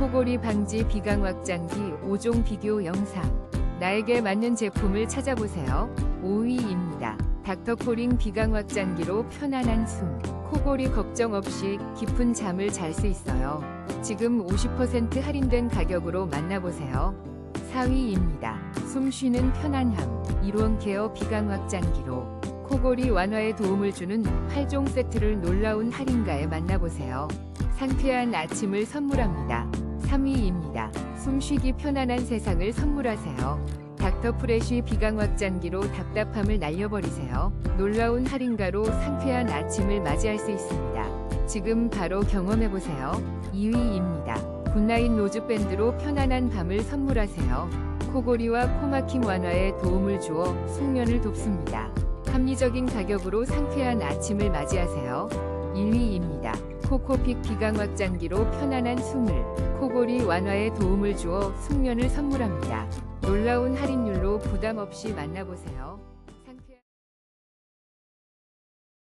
코골이 방지 비강 확장기 5종 비교 영상. 나에게 맞는 제품을 찾아보세요. 5위입니다. 닥터코링 비강 확장기로 편안한 숨. 코골이 걱정 없이 깊은 잠을 잘 수 있어요. 지금 50% 할인된 가격으로 만나보세요. 4위입니다. 숨 쉬는 편안함. 이론 케어 비강 확장기로 코골이 완화에 도움을 주는 8종 세트를 놀라운 할인가에 만나보세요. 상쾌한 아침을 선물합니다. 3위입니다. 숨쉬기 편안한 세상을 선물하세요. 닥터 프레쉬 비강 확장기로 답답함을 날려버리세요. 놀라운 할인가로 상쾌한 아침을 맞이할 수 있습니다. 지금 바로 경험해보세요. 2위입니다. 굿나잇 노즈밴드로 편안한 밤을 선물하세요. 코골이와 코막힘 완화에 도움을 주어 숙면을 돕습니다. 합리적인 가격으로 상쾌한 아침을 맞이하세요. 1위입니다. 코코픽 비강 확장기로 편안한 숨을. 코골이 완화에 도움을 주어 숙면을 선물합니다. 놀라운 할인율로 부담 없이 만나보세요.